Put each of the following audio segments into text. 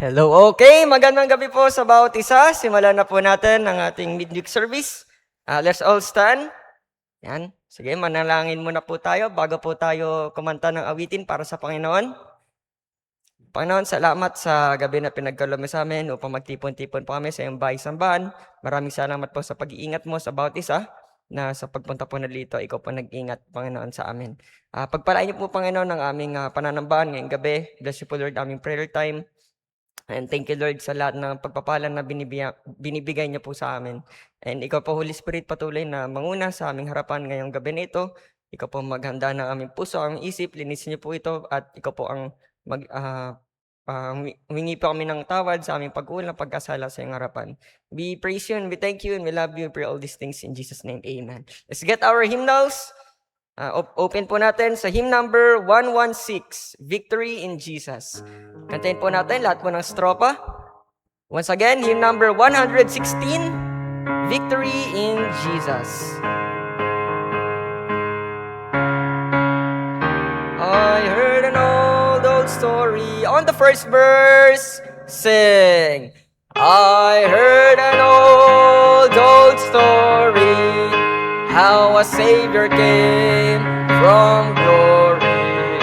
Hello, okay. Magandang gabi po sa bawat isa. Simulan na po natin ang ating midweek service. Let's all stand. Yan. Sige, manalangin muna po tayo bago po tayo kumanta ng awitin para sa Panginoon. Panginoon, salamat sa gabi na pinagkaloob mo sa amin upang magtipon-tipon po kami sa iyong bahay-sambahan. Maraming salamat po sa pag-iingat mo sa bawat isa na sa pagpunta po na dito, ikaw po nag-ingat, Panginoon, sa amin. Pagpalain niyo po, Panginoon, ang aming pananambahan ngayong gabi. Bless you po, Lord, aming prayer time. And thank you, Lord, sa lahat ng pagpapala na binibigay niyo po sa amin. And ikaw po, Holy Spirit, patuloy na manguna sa aming harapan ngayong gabi na ito. Ikaw po maghanda ng aming puso, aming isip, linisin niyo po ito, at ikaw po ang humingi po kami ng tawad sa aming pag-ulang, pagkasala sa iyong harapan. We praise you and we thank you and we love you for all these things in Jesus' name. Amen. Let's get our hymnals. Open po natin sa hymn number 116, Victory in Jesus. Kantahin po natin lahat po ng stropa. Once again, hymn number 116, Victory in Jesus. I heard an old story. On the first verse, sing. I heard an old story, how a Savior came from glory,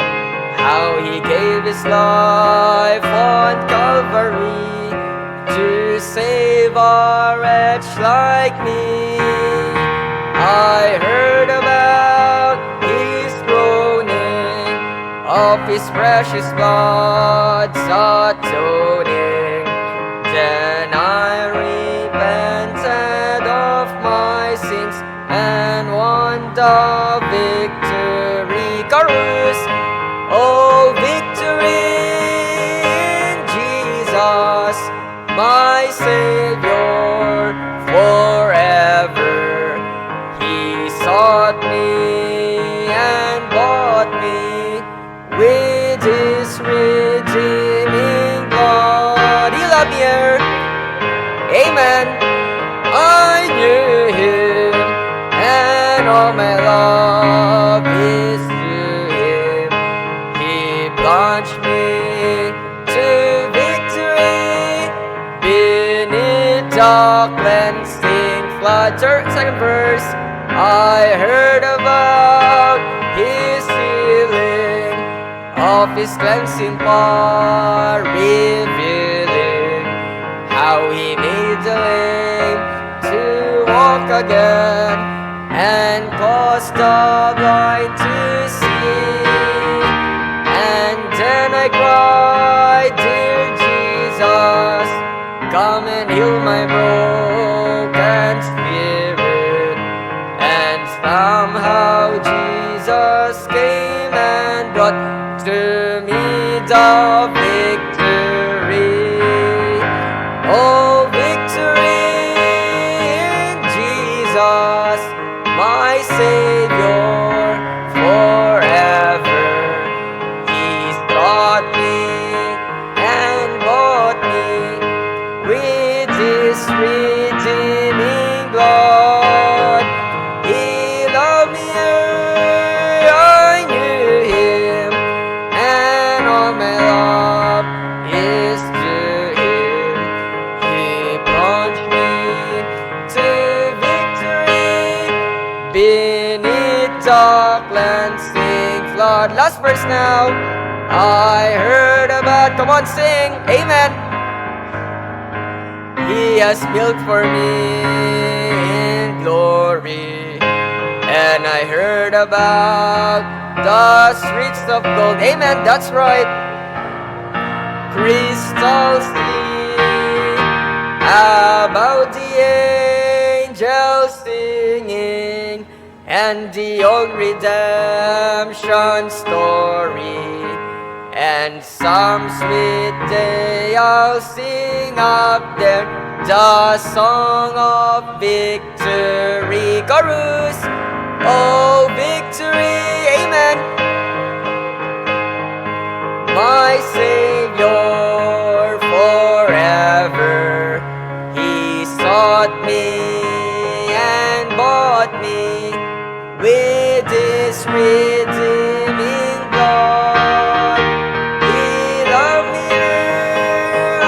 how He gave His life on Calvary to save a wretch like me. I heard about His groaning, of His precious blood's atoning. Then I repented of my sins and won the victory. Chorus! Oh, victory in Jesus, my Savior forever. He sought me and bought me with His redeeming blood. He loved me here. Amen. I knew Him, and all my love is to Him. He plunged me to victory beneath the cleansing flood. Second verse. I heard about His healing, of His cleansing power revealing, how He made the lame to walk again, and caused the blind to see. And then I cried, dear Jesus, come and heal my broken spirit. And somehow Jesus came and brought to me the victory. Oh, victory in Jesus, my Savior forever. He's brought me and bought me with His redeeming blood. He loved me ere I knew Him, and all my love is to Him. He plunged me to victory beneath the cleansing flood. Last verse now. I heard about, come on, sing, amen. He has built for me in glory, and I heard about the streets of gold. Amen, that's right. Crystal clear, about the angels singing, and the old redemption story. And some sweet day I'll sing up there the song of victory. Chorus! Oh, victory! Amen! My Savior forever. He sought me and bought me with His redeeming blood. He loved me ere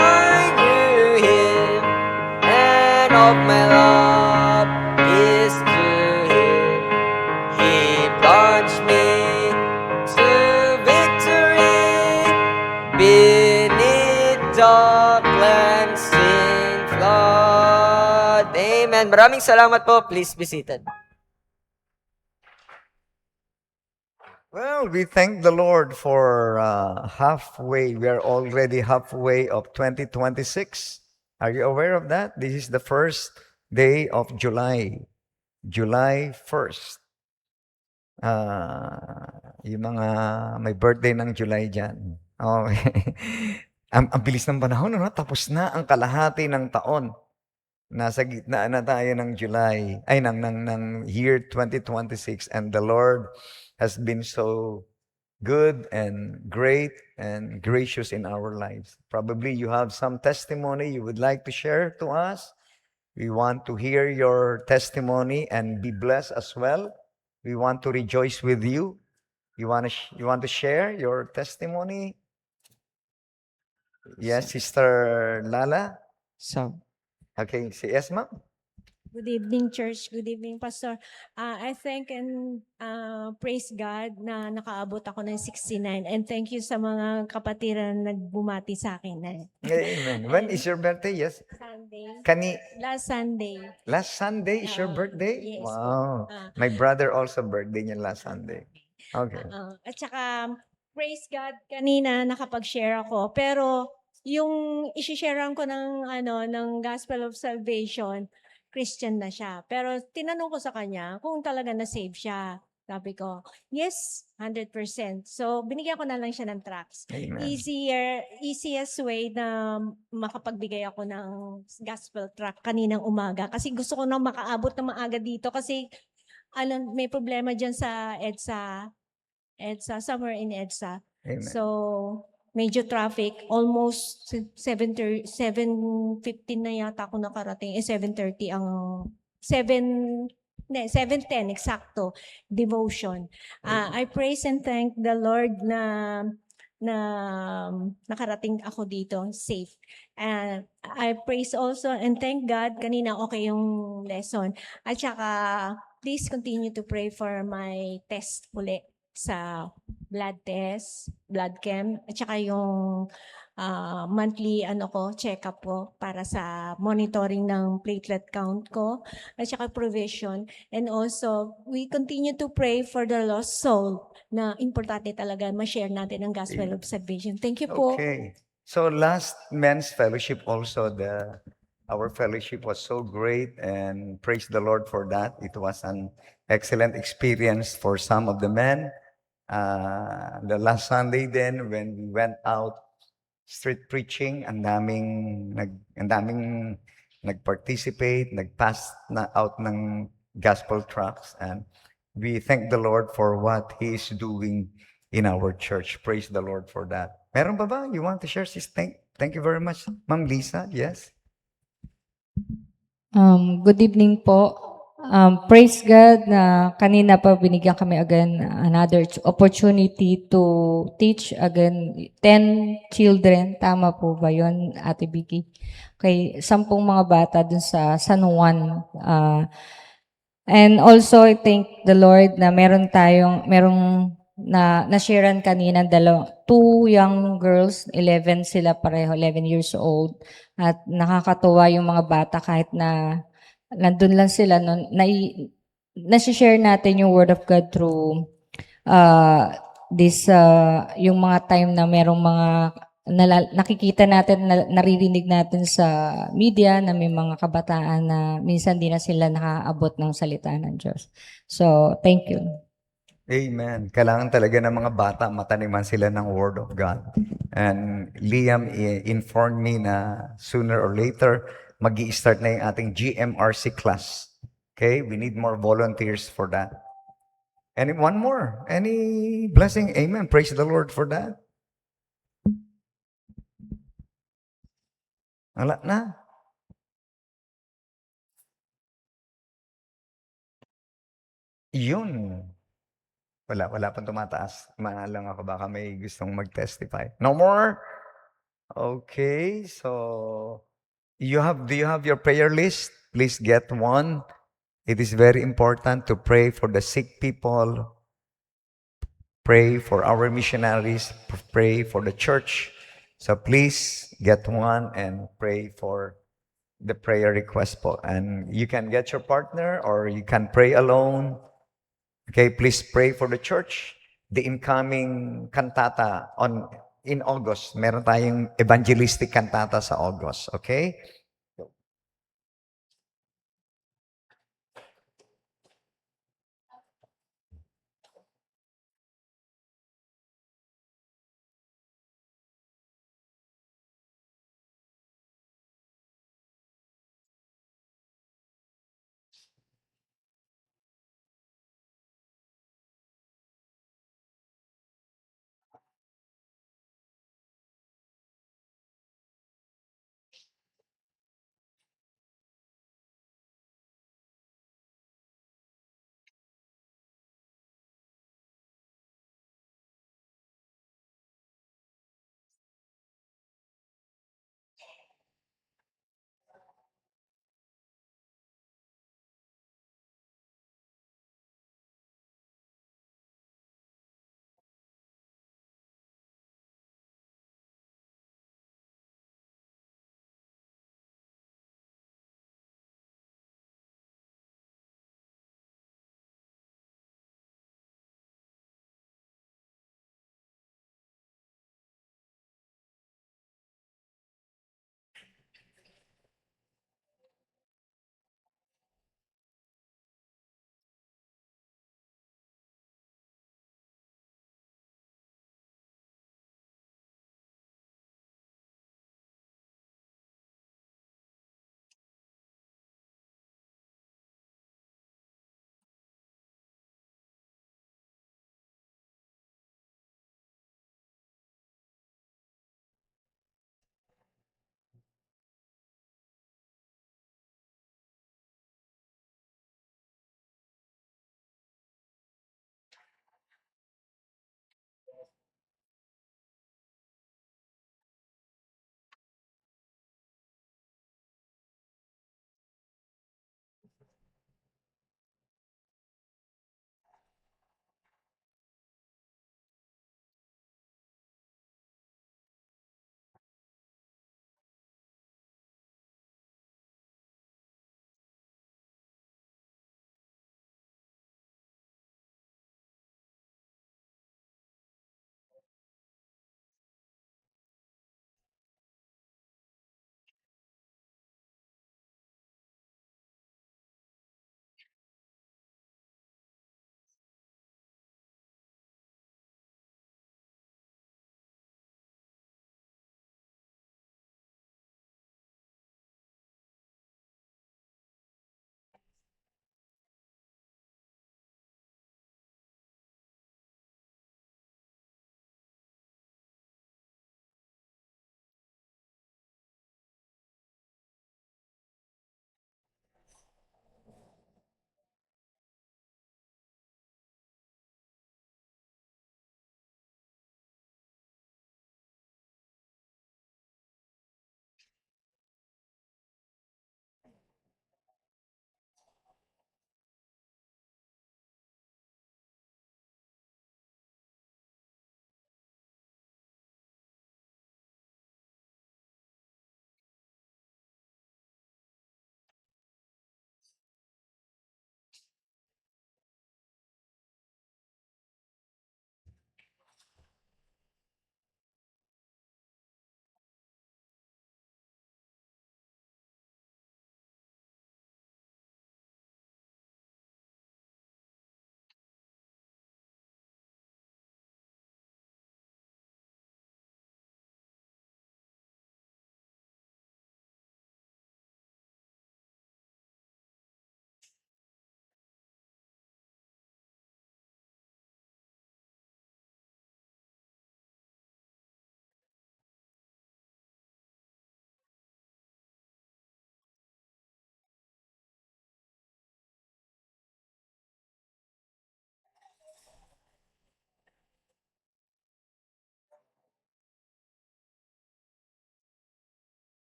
Amen. Maraming salamat po. Please be seated. Well, we thank the Lord for halfway. We are already halfway of 2026. Are you aware of that? This is the first day of July. July 1st. Yung mga may birthday ng July dyan. Okay. Ang bilis ng panahon, no? Tapos na ang kalahati ng taon. Nasa gitna na tayo ng July, ng year 2026, and the Lord has been so good and great and gracious in our lives. Probably you have some testimony you would like to share to us. We want to hear your testimony and be blessed as well. We want to rejoice with you. You want to share your testimony? Yes, Sister Lala. So, Okay, yes, ma'am. Good evening, church. Good evening, Pastor. I thank and praise God na nakaabot ako ng 69. And thank you sa mga kapatiran na nagbumati sa akin. Amen. When is your birthday? Yes. Sunday. Last Sunday. Last Sunday is your birthday? Yes. Wow. My brother also birthday niya last Sunday. Okay. At saka, praise God, kanina nakapag-share ako. Pero, yung isi-sharean ko ng Gospel of Salvation, Christian na siya. Pero tinanong ko sa kanya kung talaga na-save siya. Sabi ko, yes, 100%. So, binigyan ko na lang siya ng tracts. Amen. Easiest way na makapagbigay ako ng gospel tract kaninang umaga. Kasi gusto ko na makaabot na maaga dito kasi may problema dyan sa EDSA, somewhere in EDSA. Amen. So, medyo traffic, almost 7:15 na yata ako nakarating. 7:30 ang 7:10 exacto devotion. I praise and thank the Lord na nakarating ako dito safe. And I praise also and thank God kanina okay yung lesson. At saka please continue to pray for my test uli sa blood test, blood chem, at saka yung monthly check-up ko para sa monitoring ng platelet count ko, at saka provision. And also, we continue to pray for the lost soul na importante talaga ma-share natin ang gospel of salvation. Thank you po. Okay. So last men's fellowship also, our fellowship was so great, and praise the Lord for that. It was an excellent experience for some of the men. The last Sunday then, when we went out street preaching, ang daming nag-participate, nag-pass na out ng gospel tracts, and we thank the Lord for what He is doing in our church. Praise the Lord for that. Meron pa ba? You want to share, sis? Thank you very much. Ma'am Lisa, yes? Good evening po. Praise God na kanina pa binigyan kami again another opportunity to teach again 10 children. Tama po ba yun, Ate Vicky? Okay, 10 mga bata dun sa San Juan. And also, I thank the Lord na merong na-sharean kanina 2 young girls, 11 sila pareho, 11 years old. At nakakatuwa yung mga bata kahit na nandun lang sila, nasi-share natin yung Word of God through yung mga time na merong mga nakikita natin, naririnig natin sa media na may mga kabataan na minsan di na sila nakaabot ng salita ng Diyos. So, thank you. Amen. Kailangan talaga ng mga bata, mataniman sila ng Word of God. And Liam informed me na sooner or later, mag-i-start na yung ating GMRC class. Okay? We need more volunteers for that. And one more. Any blessing? Amen. Praise the Lord for that. Wala na. Yun. Wala pang tumataas. Maalang ako, baka may gustong mag-testify. No more? Okay, so do you have your prayer list? Please get one. It is very important to pray for the sick people, pray for our missionaries, pray for the church. So please get one and pray for the prayer request po. And you can get your partner or you can pray alone. Okay, please pray for the church. The incoming cantata in August. Meron tayong evangelistic cantata sa August. Okay?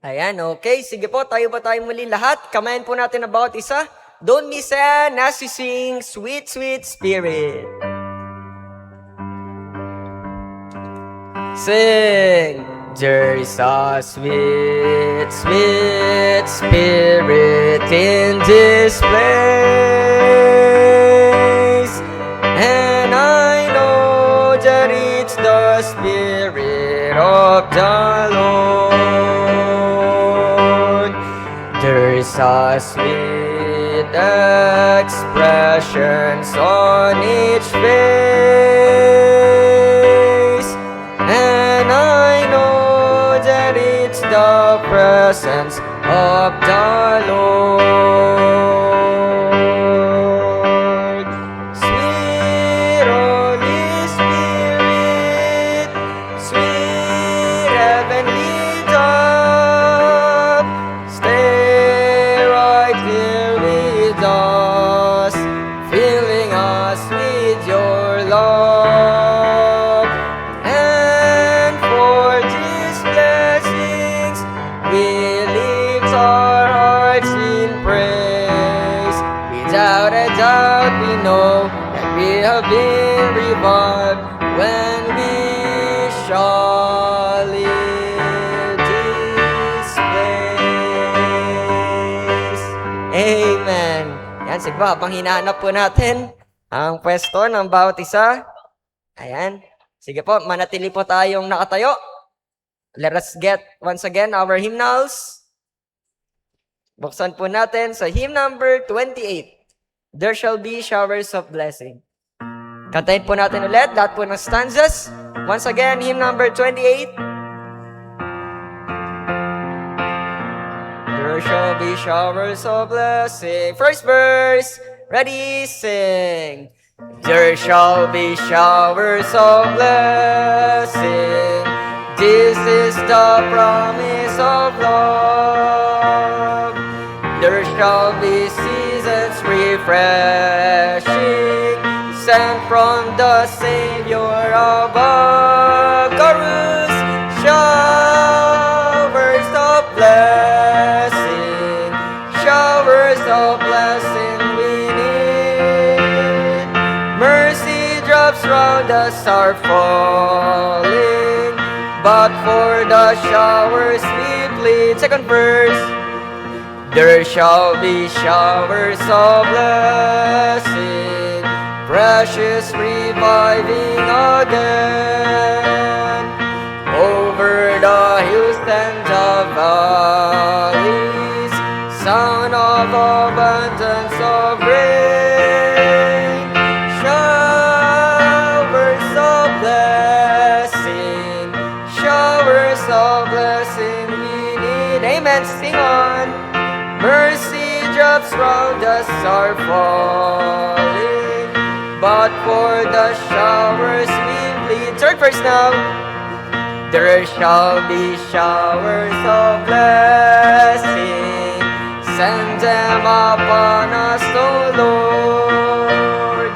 Ayan, okay. Sige po, tayo ba tayo muli lahat? Kamayan po natin ang bawat isa. Don't listen as you sing, Sweet, Sweet Spirit. Sing! There's a sweet, sweet spirit in this place. And I know that it's the Spirit of the Lord. There's a sweet expressions on each face. And I know that it's the presence of the Lord. Sweet Holy Spirit, sweet heavenly dove, stay right here with us, filling us with your love. And for these blessings, we lift our hearts in praise. Without a doubt, we know that we have been revived when we shall leave this place. Amen. Yan, sige ba, habang hinahanap po natin ang pwesto ng bawat isa. Ayan. Sige po, manatili po tayong nakatayo. Let us get once again our hymnals. Buksan po natin sa hymn number 28. There shall be showers of blessing. Kantahin po natin ulit lahat po ng stanzas. Once again, hymn number 28. There shall be showers of blessing. First verse. Ready, sing. There shall be showers of blessing. This is the promise of love. There shall be seasons refreshing, sent from the Savior above. Chorus, showers of blessing, showers of blessing we need. Mercy drops round us are falling, but for the showers we plead. Second verse. There shall be showers of blessing, precious reviving again, over the hills and the valleys, sound of abundance of rain, showers of blessing, showers of blessing we need. Amen. Sing on. Mercy drops round us are falling, but for the showers we plead. Third verse now. There shall be showers of blessing, send them upon us, O Lord.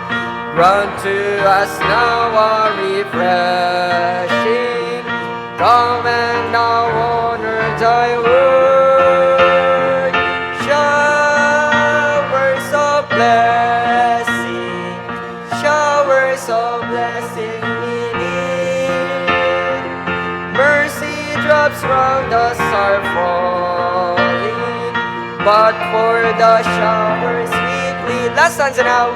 Grant to us now a refreshing, come and now honor thy word. Blessing, showers of blessing we need. Mercy drops round us are falling, but for the showers we plead. Last stanza now.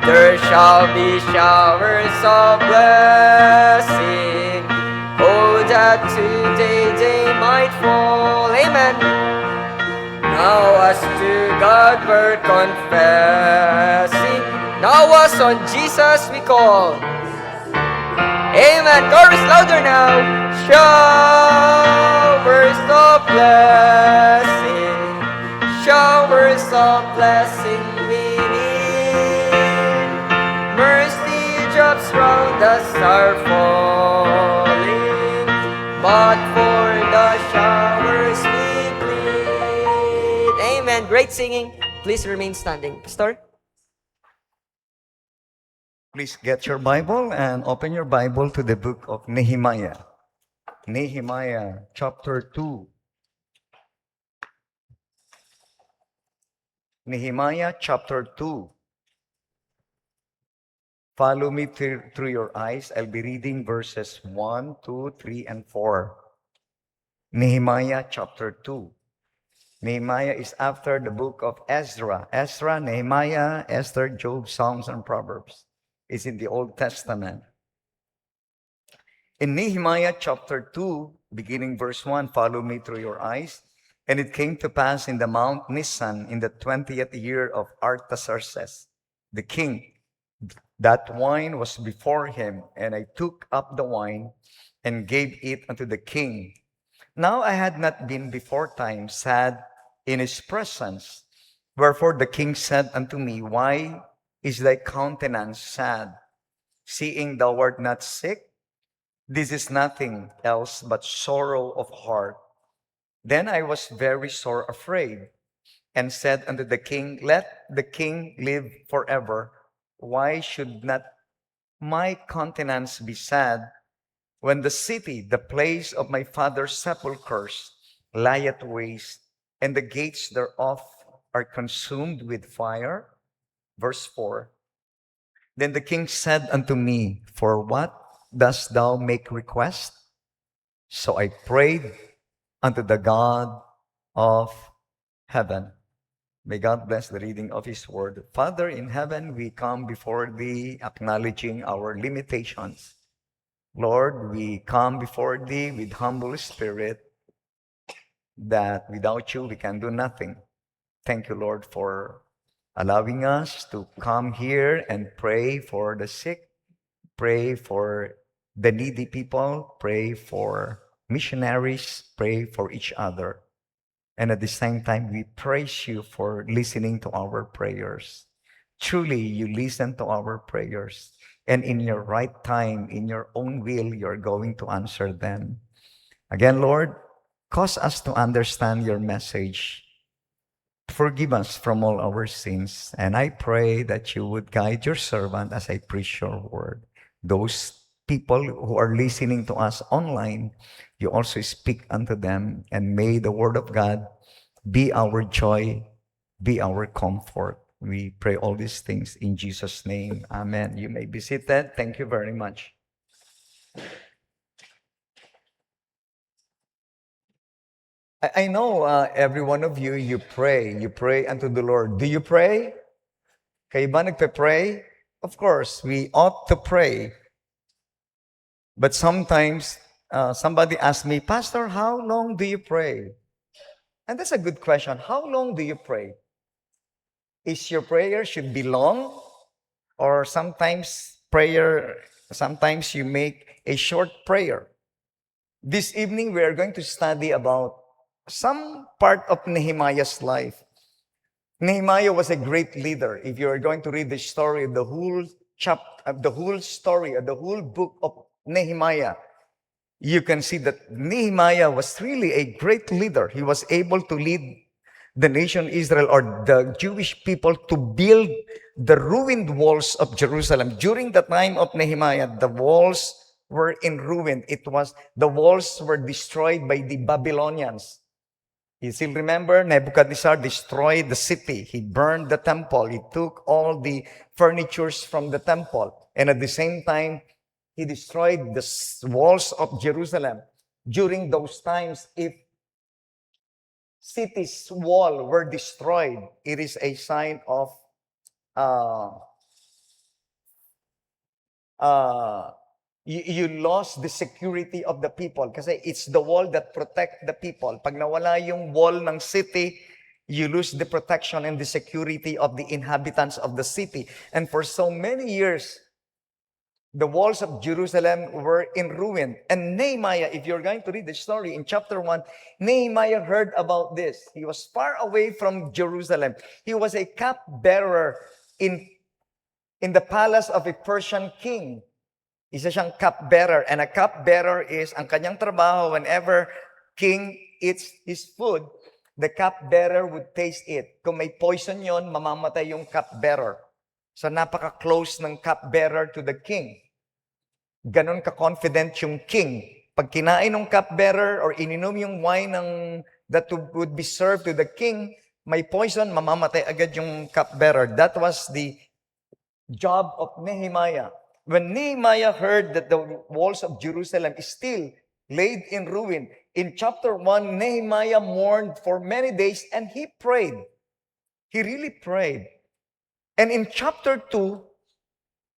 There shall be showers of blessing, oh that today they might fall. Amen. Now as to God we're confessing, now as on Jesus we call. Amen. Chorus louder now. Showers of blessing, showers of blessing we need. Mercy drops round us are falling, but for the showers we plead. Amen. Great singing. Please remain standing. Pastor? Please get your Bible and open your Bible to the book of Nehemiah. Nehemiah chapter 2. Nehemiah chapter 2. Follow me through your eyes. I'll be reading verses 1, 2, 3, and 4. Nehemiah chapter 2. Nehemiah is after the book of Ezra. Ezra, Nehemiah, Esther, Job, Psalms, and Proverbs. It's in the Old Testament. In Nehemiah chapter 2, beginning verse 1, follow me through your eyes. And it came to pass in the Mount Nisan in the 20th year of Artaxerxes, the king, that wine was before him, and I took up the wine and gave it unto the king. Now I had not been before time sad in his presence. Wherefore the king said unto me, Why is thy countenance sad, seeing thou art not sick? This is nothing else but sorrow of heart. Then I was very sore afraid, and said unto the king, Let the king live forever. Why should not my countenance be sad, when the city, the place of my father's sepulchres, lieth waste, and the gates thereof are consumed with fire? Verse 4. Then the king said unto me, For what dost thou make request? So I prayed unto the God of heaven. May God bless the reading of His word. Father in heaven, we come before Thee acknowledging our limitations. Lord, we come before Thee with humble spirit that without You we can do nothing. Thank You, Lord, for allowing us to come here and pray for the sick, pray for the needy people, pray for missionaries, pray for each other. And at the same time, we praise You for listening to our prayers. Truly, You listen to our prayers. And in Your right time, in Your own will, You're going to answer them. Again, Lord, cause us to understand Your message. Forgive us from all our sins. And I pray that You would guide Your servant as I preach Your word. Those people who are listening to us online, You also speak unto them, and may the word of God be our joy, be our comfort. We pray all these things in Jesus' name. Amen. You may be seated. Thank you very much. I know every one of you, you pray unto the Lord. Do you pray? Kayo ba nagpe-pray? Of course, we ought to pray. But sometimes, somebody asks me, Pastor, how long do you pray? And that's a good question. How long do you pray? Is your prayer should be long? Or sometimes you make a short prayer. This evening, we are going to study about some part of Nehemiah's life. Nehemiah was a great leader. If you are going to read the story, the whole book of Nehemiah, you can see that Nehemiah was really a great leader. He was able to lead the nation Israel, or the Jewish people, to build the ruined walls of Jerusalem. During the time of Nehemiah, the walls were in ruin. The walls were destroyed by the Babylonians. You still remember, Nebuchadnezzar destroyed the city. He burned the temple. He took all the furnitures from the temple. And at the same time, he destroyed the walls of Jerusalem. During those times, if city's wall were destroyed, it is a sign of you lost the security of the people, kasi it's the wall that protect the people. Pag nawala yung wall ng city, you lose the protection and the security of the inhabitants of the city. And for so many years, the walls of Jerusalem were in ruin. And Nehemiah, if you're going to read the story in chapter 1, Nehemiah heard about this. He was far away from Jerusalem. He was a cupbearer in the palace of a Persian king. Isa siyang cupbearer. And a cupbearer is, ang kanyang trabaho, whenever king eats his food, the cupbearer would taste it. Kung may poison yon, mamamatay yung cupbearer. So napaka-close ng cupbearer to the king. Ganon ka-confident yung king. Pag kinain ng cupbearer or ininom yung wine that would be served to the king, may poison, mamamatay agad yung cupbearer. That was the job of Nehemiah. When Nehemiah heard that the walls of Jerusalem is still laid in ruin, in chapter 1, Nehemiah mourned for many days and he prayed. He really prayed. And in chapter 2,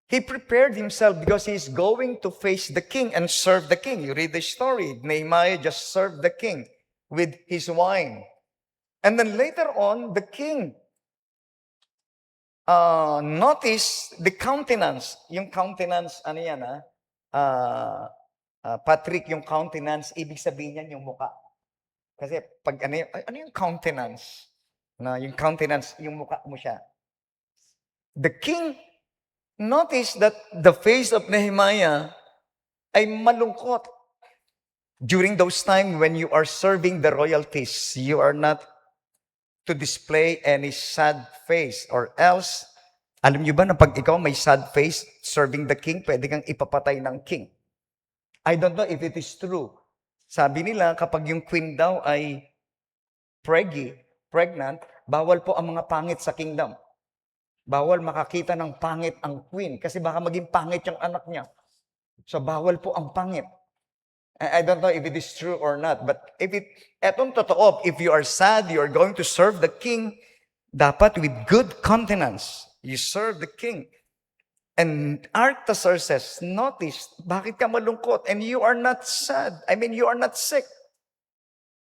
he prepared himself because he's going to face the king and serve the king. You read the story. Nehemiah just served the king with his wine. And then later on, the king notice the countenance. Yung countenance, ano yan Patrick, yung countenance, ibig sabihin yan yung muka. Kasi pag ano yung countenance? Yung countenance, yung muka mo siya. The king noticed that the face of Nehemiah ay malungkot. During those times when you are serving the royalties, you are not to display any sad face, or else, alam niyo ba na pag ikaw may sad face serving the king, pwede kang ipapatay ng king. I don't know if it is true. Sabi nila, kapag yung queen daw ay pregnant, bawal po ang mga pangit sa kingdom. Bawal makakita ng pangit ang queen kasi baka maging pangit yung anak niya. So bawal po ang pangit. I don't know if it is true or not, but etong totoo, if you are sad, you are going to serve the king, dapat with good countenance, you serve the king. And Artaxerxes says, notice, bakit ka malungkot? And you are not sad. I mean, you are not sick.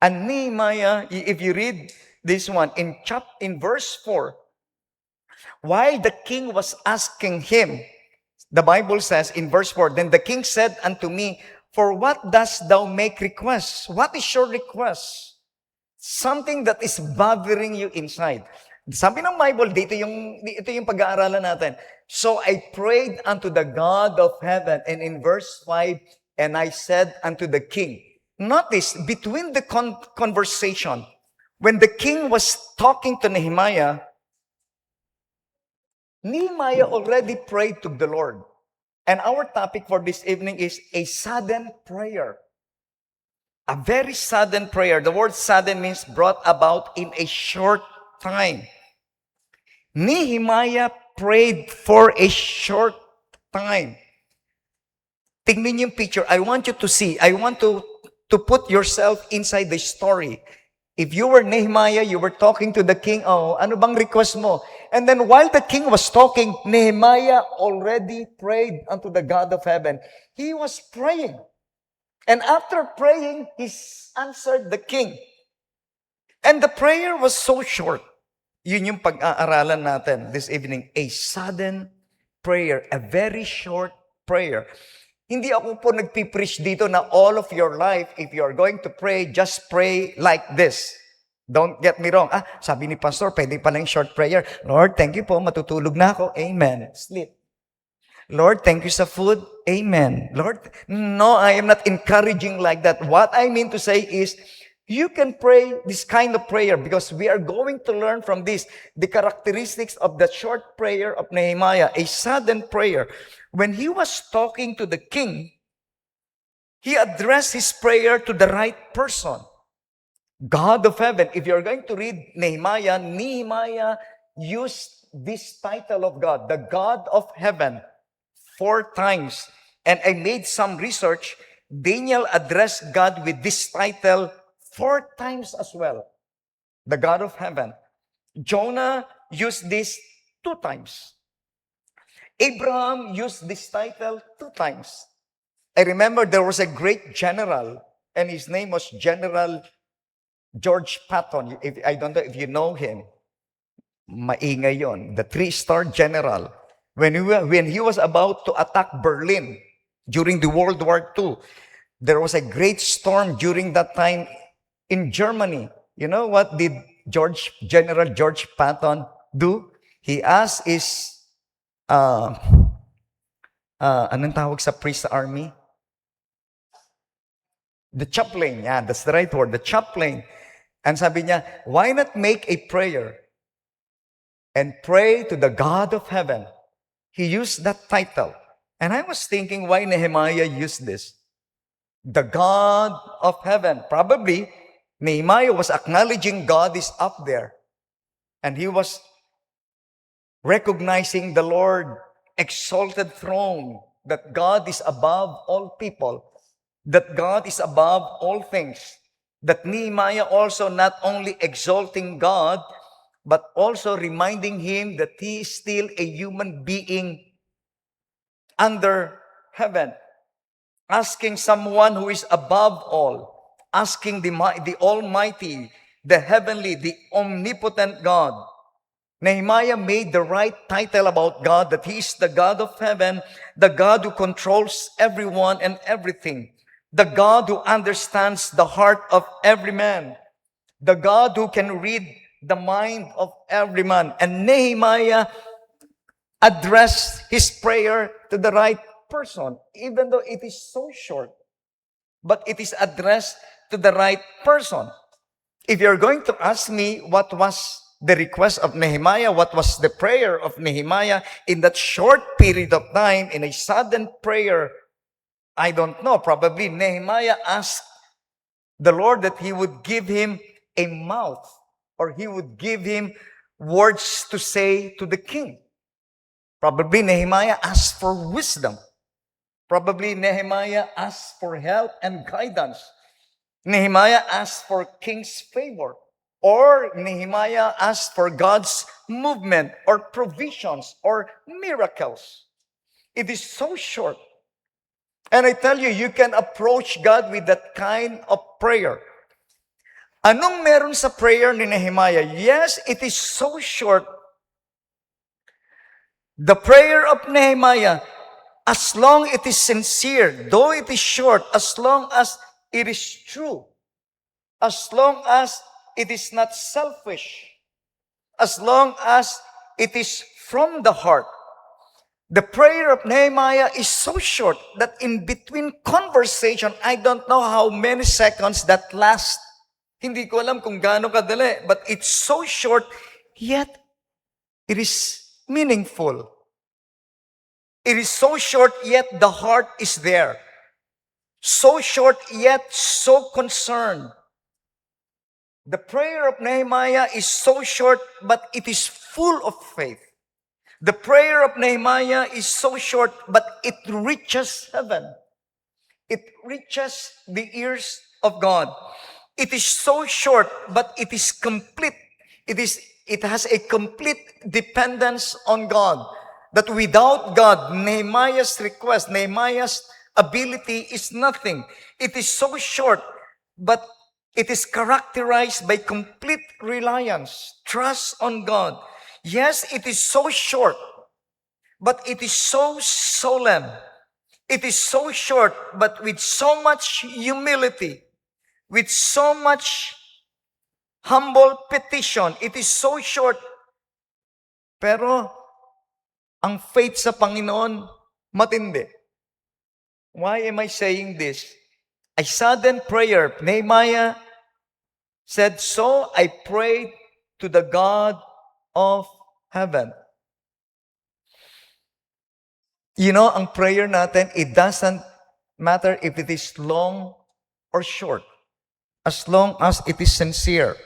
And Nehemiah, if you read this one, in verse 4, while the king was asking him, the Bible says in verse 4, then the king said unto me, for what dost thou make request? What is your request? Something that is bothering you inside. Sabi ng Bible, ito yung pag-aaralan natin. So I prayed unto the God of heaven. And in verse 5, and I said unto the king. Notice, between the conversation, when the king was talking to Nehemiah already prayed to the Lord. And our topic for this evening is a sudden prayer. A very sudden prayer. The word sudden means brought about in a short time. Nehemiah prayed for a short time. Tingnan niyo yung picture. I want you to see. I want to put yourself inside the story. If you were Nehemiah, you were talking to the king, ano bang request mo? And then while the king was talking, Nehemiah already prayed unto the God of heaven. He was praying. And after praying, he answered the king. And the prayer was so short. Yun yung pag-aaralan natin this evening. A sudden prayer. A very short prayer. Hindi ako po nagpipreach dito na all of your life, if you are going to pray, just pray like this. Don't get me wrong. Sabi ni Pastor, pwede pala yung short prayer. Lord, thank you po, matutulog na ako. Amen. Sleep. Lord, thank you sa food. Amen. Lord, no, I am not encouraging like that. What I mean to say is, you can pray this kind of prayer because we are going to learn from this the characteristics of the short prayer of Nehemiah, a sudden prayer. When he was talking to the king, he addressed his prayer to the right person. God of heaven. If you're going to read Nehemiah used this title of God, the God of heaven, 4 times. And I made some research. Daniel addressed God with this title 4 times as well. The God of heaven. Jonah used this 2 times. Abraham used this title 2 times. I remember there was a great general, and his name was General George Patton. I don't know if you know him. Maingay yon. The 3-star general. When he was about to attack Berlin during the World War II, there was a great storm during that time in Germany. You know what did General George Patton do? He asked his anong tawag sa priest army? The chaplain. Yeah, that's the right word. The chaplain. And sabi niya, why not make a prayer and pray to the God of heaven? He used that title. And I was thinking why Nehemiah used this. The God of heaven. Probably, Nehemiah was acknowledging God is up there. And he was recognizing the Lord exalted throne, that God is above all people, that God is above all things, that Nehemiah also not only exalting God, but also reminding him that he is still a human being under heaven, asking someone who is above all, asking the Almighty, the heavenly, the omnipotent God. Nehemiah made the right title about God, that he is the God of heaven, the God who controls everyone and everything, the God who understands the heart of every man, the God who can read the mind of every man. And Nehemiah addressed his prayer to the right person, even though it is so short, but it is addressed to the right person. If you're going to ask me what was the request of Nehemiah, what was the prayer of Nehemiah in that short period of time, in a sudden prayer, I don't know. Probably Nehemiah asked the Lord that he would give him a mouth, or he would give him words to say to the king. Probably Nehemiah asked for wisdom. Probably Nehemiah asked for help and guidance. Nehemiah asked for king's favor. Or Nehemiah asked for God's movement or provisions or miracles. It is so short. And I tell you, you can approach God with that kind of prayer. Anong meron sa prayer ni Nehemiah? Yes, it is so short. The prayer of Nehemiah, as long it is sincere, though it is short, as long as it is true, as long as it is not selfish, as long as it is from the heart. The prayer of Nehemiah is so short that in between conversation, I don't know how many seconds that last. Hindi ko alam kung gaano kadali, but it's so short, yet it is meaningful. It is so short, yet the heart is there. So short, yet so concerned. The prayer of Nehemiah is so short, but it is full of faith. The prayer of Nehemiah is so short, but it reaches heaven. It reaches the ears of God. It is so short, but it is complete. It has a complete dependence on God. That without God, Nehemiah's request, Nehemiah's ability is nothing. It is so short, but it is characterized by complete reliance, trust on God. Yes, it is so short, but it is so solemn. It is so short, but with so much humility, with so much humble petition. It is so short, pero ang faith sa Panginoon, matindi. Why am I saying this? A sudden prayer. Nehemiah said, so I prayed to the God of heaven. You know, ang prayer natin, it doesn't matter if it is long or short. As long as it is sincere.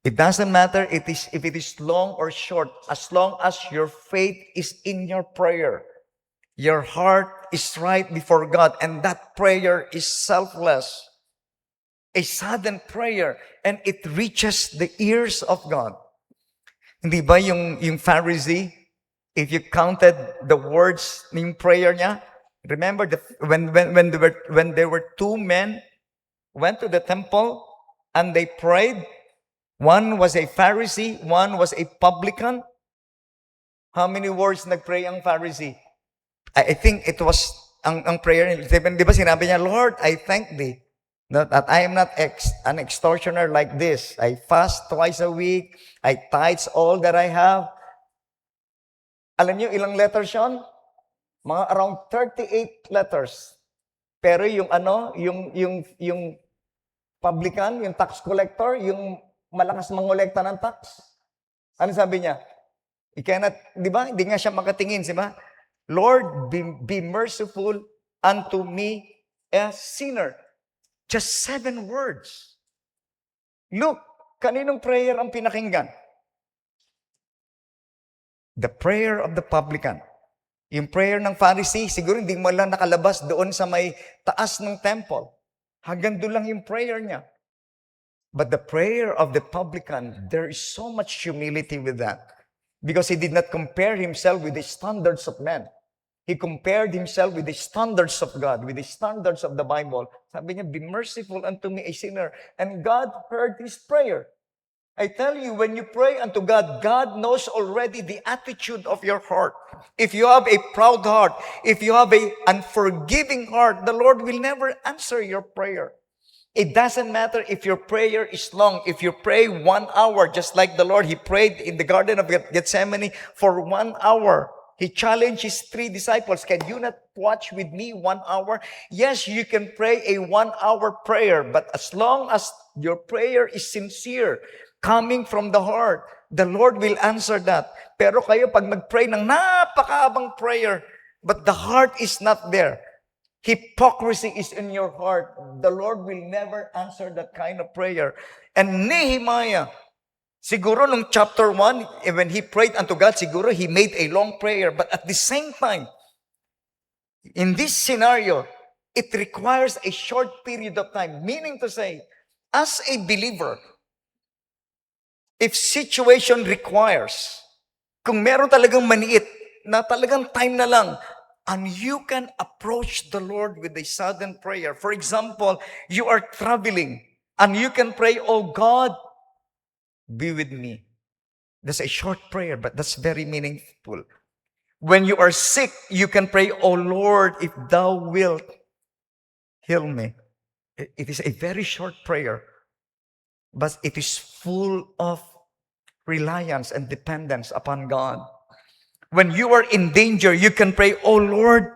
It doesn't matter if it is long or short. As long as your faith is in your prayer. Your heart is right before God. And that prayer is selfless. A sudden prayer. And it reaches the ears of God. Hindi ba yung Pharisee, if you counted the words ng prayer niya, remember when there were two men went to the temple and they prayed. One was a Pharisee, one was a publican. How many words nagpray ang Pharisee? I think it was ang prayer niya. Di ba sinabi niya, Lord, I thank thee that I am not an extortioner like this. I fast twice a week. I tithe all that I have. Alam niyo ilang letters yun? Mga around 38 letters. Pero yung publican, yung tax collector, yung malakas mangolekta ng tax. Ano sabi niya? You cannot, di ba? Hindi nga siya makatingin, di ba? Lord, be merciful unto me, a sinner. Just 7 words. Look, kaninong prayer ang pinakinggan? The prayer of the publican. Yung prayer ng Pharisee, siguro hindi mo lang nakalabas doon sa may taas ng temple. Hanggang doon lang yung prayer niya. But the prayer of the publican, there is so much humility with that. Because he did not compare himself with the standards of men. He compared himself with the standards of God, with the standards of the Bible. Sabi niya, be merciful unto me, a sinner. And God heard his prayer. I tell you, when you pray unto God, God knows already the attitude of your heart. If you have a proud heart, if you have an unforgiving heart, the Lord will never answer your prayer. It doesn't matter if your prayer is long. If you pray 1 hour, just like the Lord, He prayed in the Garden of Gethsemane for 1 hour. He challenged His 3 disciples, can you not watch with me 1 hour? Yes, you can pray a 1-hour prayer, but as long as your prayer is sincere, coming from the heart, the Lord will answer that. Pero kayo pag mag-pray ng napakahabang prayer, but the heart is not there, hypocrisy is in your heart, the Lord will never answer that kind of prayer. And Nehemiah, siguro nung chapter 1, when he prayed unto God, siguro he made a long prayer. But at the same time, in this scenario, it requires a short period of time. Meaning to say, as a believer, if situation requires, kung meron talagang maniit, na talagang time na lang, and you can approach the Lord with a sudden prayer. For example, you are traveling, and you can pray, oh God, be with me. That's a short prayer, but that's very meaningful. When you are sick, you can pray, oh Lord, if thou wilt, heal me. It is a very short prayer, but it is full of reliance and dependence upon God. When you are in danger, you can pray, oh Lord,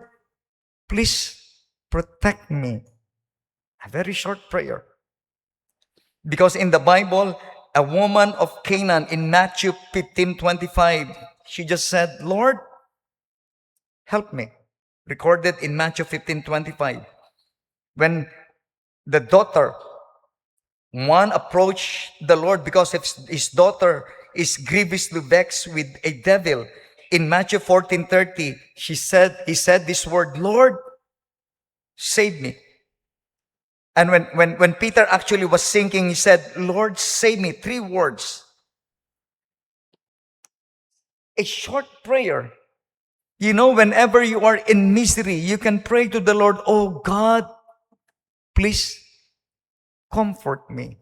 please protect me. A very short prayer. Because in the Bible, a woman of Canaan in Matthew 15:25, she just said, Lord, help me. Recorded in Matthew 15:25. When the daughter, one approached the Lord because his daughter is grievously vexed with a devil. In Matthew 14:30, he said this word, Lord, save me. And when Peter actually was sinking, he said, Lord, save me. 3 words. A short prayer. You know, whenever you are in misery, you can pray to the Lord, oh God, please comfort me.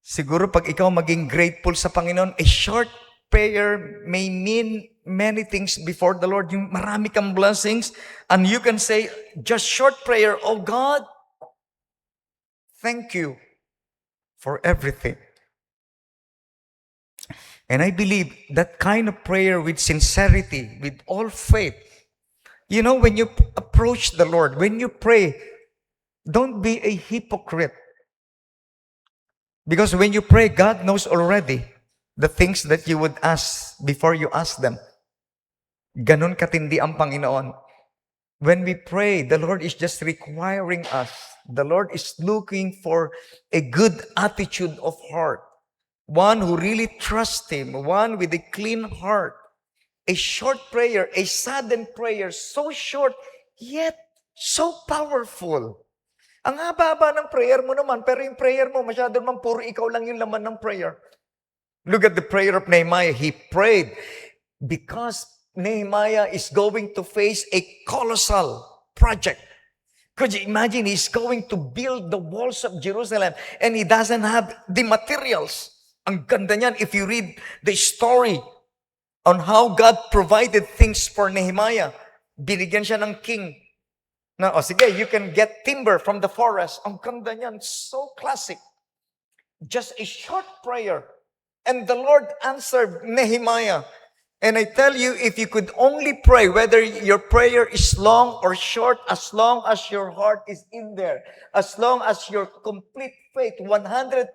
Siguro pag ikaw maging grateful sa Panginoon, a short prayer may mean many things before the Lord. Yung marami kang blessings, and you can say, just short prayer, oh God, thank you for everything. And I believe that kind of prayer with sincerity, with all faith. You know, when you approach the Lord, when you pray, don't be a hypocrite. Because when you pray, God knows already the things that you would ask before you ask them. Ganon katindi ang Panginoon. When we pray, the Lord is just requiring us. The Lord is looking for a good attitude of heart. One who really trusts Him. One with a clean heart. A short prayer, a sudden prayer, so short, yet so powerful. Ang haba-haba ng prayer mo naman, pero yung prayer mo, masyado naman puro ikaw lang yung laman ng prayer. Look at the prayer of Nehemiah. He prayed because Nehemiah is going to face a colossal project. Could you imagine? He's going to build the walls of Jerusalem and he doesn't have the materials. Ang ganda niyan if you read the story on how God provided things for Nehemiah. Binigyan siya ng king. Na, sige, you can get timber from the forest. Ang ganda niyan. So classic. Just a short prayer. And the Lord answered Nehemiah. And I tell you, if you could only pray, whether your prayer is long or short, as long as your heart is in there, as long as your complete faith, 100%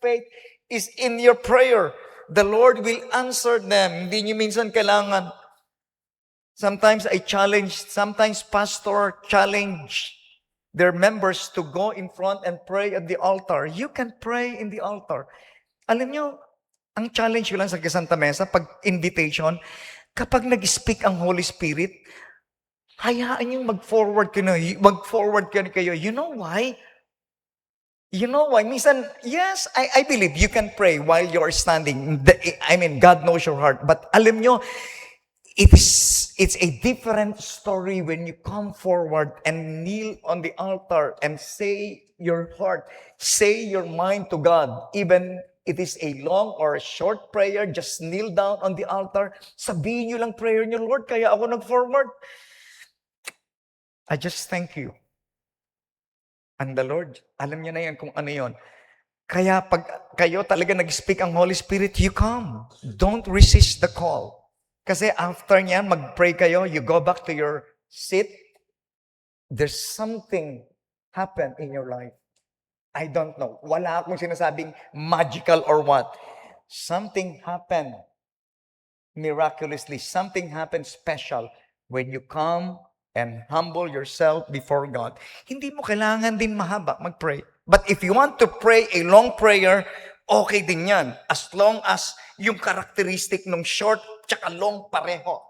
faith is in your prayer, the Lord will answer them. Hindi nyo minsan kailangan. Sometimes pastor challenge their members to go in front and pray at the altar. You can pray in the altar. Alam nyo, Ang challenge ko lang sa Santa Mesa, pag invitation, kapag nag-speak ang Holy Spirit, hayaan yung mag-forward kayo. You know why? You know why? Minsan, yes, I believe you can pray while you're standing. God knows your heart. But alam nyo, it's a different story when you come forward and kneel on the altar and say your heart, say your mind to God. Even it is a long or a short prayer, just kneel down on the altar. Sabihin nyo lang prayer nyo, Lord, kaya ako nag-forward. I just thank you. And the Lord, alam niya na yan kung ano yon. Kaya pag kayo talaga nag-speak ang Holy Spirit, you come. Don't resist the call. Kasi after niyan, mag-pray kayo, you go back to your seat, there's something happen in your life. I don't know. Wala akong sinasabing magical or what. Something happened miraculously. Something happened special when you come and humble yourself before God. Hindi mo kailangan din mahaba mag-pray. But if you want to pray a long prayer, okay din yan. As long as yung characteristic ng short tsaka long pareho.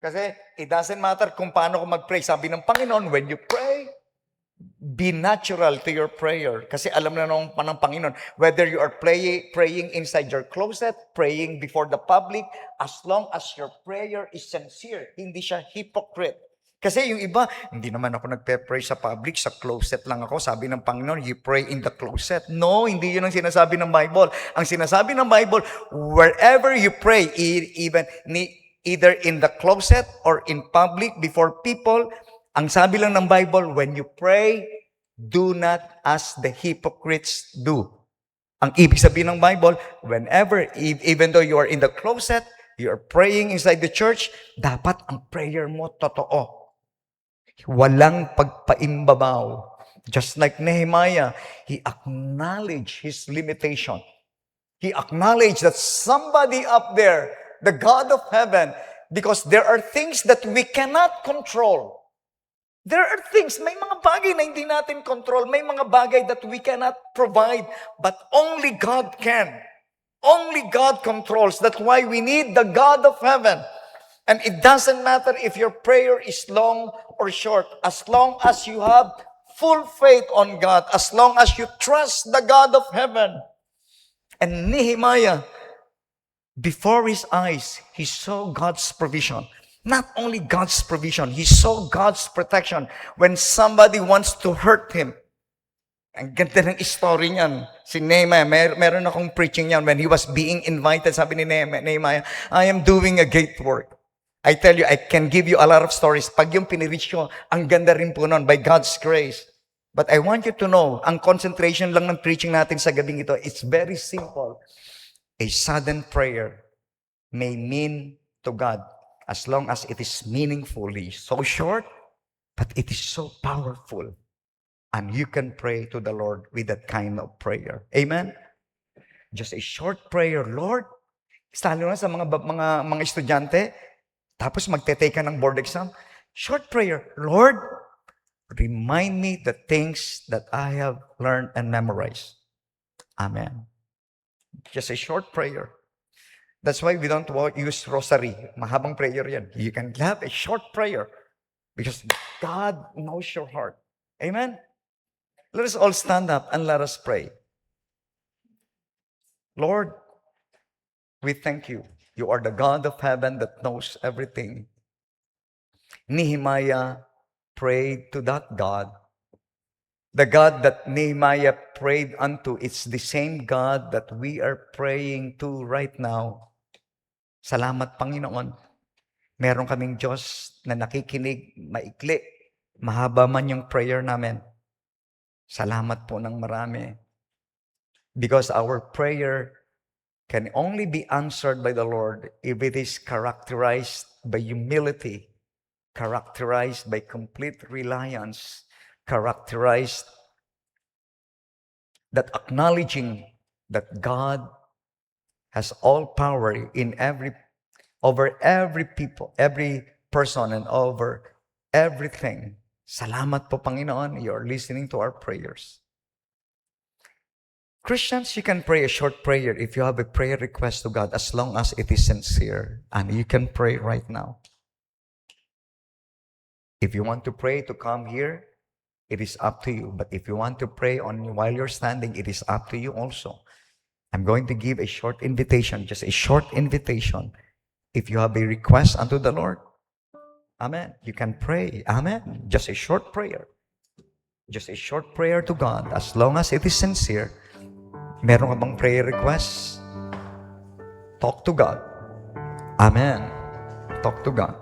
Kasi it doesn't matter kung paano ko mag-pray. Sabi ng Panginoon, when you pray, be natural to your prayer. Kasi alam na ng Panginoon, whether you are praying inside your closet, praying before the public, as long as your prayer is sincere, hindi siya hypocrite. Kasi yung iba, hindi naman ako nagpe-pray sa public, sa closet lang ako. Sabi ng Panginoon, you pray in the closet. No, hindi yun ang sinasabi ng Bible. Ang sinasabi ng Bible, wherever you pray, either in the closet or in public before people, ang sabi lang ng Bible, when you pray, do not as the hypocrites do. Ang ibig sabihin ng Bible, whenever, even though you are in the closet, you are praying inside the church, dapat ang prayer mo totoo. Walang pagpaimbabaw. Just like Nehemiah, he acknowledged his limitation. He acknowledged that somebody up there, the God of heaven, because there are things that we cannot control. There are things, may mga bagay na hindi natin control, may mga bagay that we cannot provide, but only God can. Only God controls. That's why we need the God of heaven. And it doesn't matter if your prayer is long or short, as long as you have full faith on God, as long as you trust the God of heaven. And Nehemiah, before his eyes, he saw God's provision. Not only God's provision, he saw God's protection when somebody wants to hurt him. Ang ganda ng story niyan. Si Nehemiah, meron akong preaching niyan when he was being invited. Sabi ni Nehemiah, I am doing a great work. I tell you, I can give you a lot of stories. Pag yung pinirich ko, ang ganda rin po nun by God's grace. But I want you to know, ang concentration lang ng preaching natin sa gabing ito, it's very simple. A sudden prayer may mean to God as long as it is meaningfully so short, but it is so powerful. And you can pray to the Lord with that kind of prayer. Amen? Just a short prayer, Lord. Lalo na sa mga estudyante, tapos magte-take ka ng board exam. Short prayer, Lord, remind me the things that I have learned and memorized. Amen. Just a short prayer. That's why we don't use rosary. Mahabang prayer yan. You can have a short prayer because God knows your heart. Amen? Let us all stand up and let us pray. Lord, we thank you. You are the God of heaven that knows everything. Nehemiah prayed to that God. The God that Nehemiah prayed unto, it's the same God that we are praying to right now. Salamat, Panginoon. Meron kaming Diyos na nakikinig, maikli, mahaba man yung prayer namin. Salamat po ng marami. Because our prayer can only be answered by the Lord if it is characterized by humility, characterized by complete reliance, characterized that acknowledging that God has all power over every people, every person, and over everything. Salamat po, Panginoon. You are listening to our prayers. Christians, you can pray a short prayer if you have a prayer request to God as long as it is sincere. And you can pray right now. If you want to pray to come here, it is up to you. But if you want to pray while you're standing, it is up to you also. I'm going to give a short invitation, just a short invitation. If you have a request unto the Lord, amen, you can pray. Amen. Just a short prayer. Just a short prayer to God. As long as it is sincere, meron ka bang prayer request? Talk to God. Amen. Talk to God.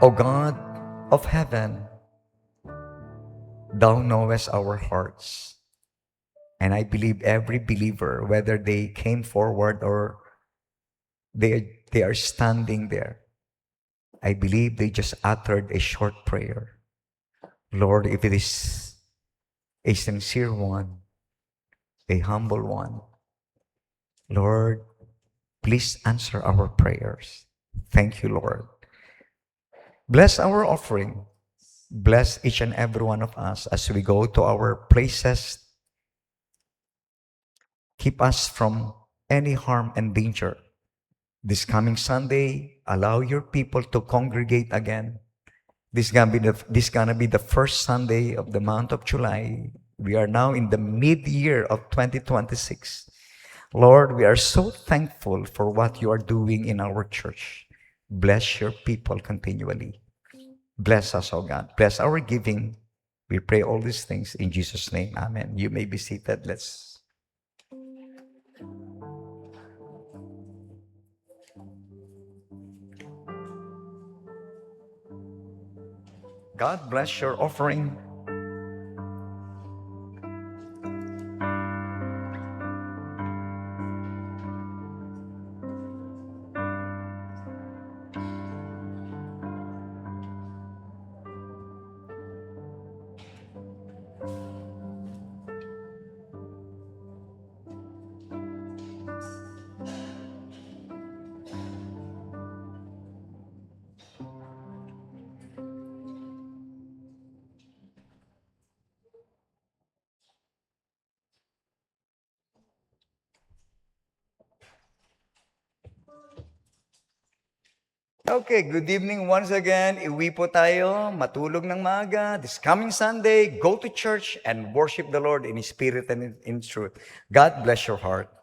O God of heaven, Thou knowest our hearts. And I believe every believer, whether they came forward or they are standing there, I believe they just uttered a short prayer. Lord, if it is a sincere one, a humble one, Lord, please answer our prayers. Thank you, Lord. Bless our offering. Bless each and every one of us as we go to our places. Keep us from any harm and danger. This coming Sunday, allow your people to congregate again. This gonna be the first Sunday of the month of July. We are now in the mid-year of 2026. Lord, we are so thankful for what you are doing in our church. Bless your people continually. Bless us, oh God. Bless our giving. We pray all these things in Jesus' name. Amen. You may be seated. Let's. God bless your offering. Okay, good evening once again. Iwi po tayo, matulog ng maaga. This coming Sunday, go to church and worship the Lord in Spirit and in truth. God bless your heart.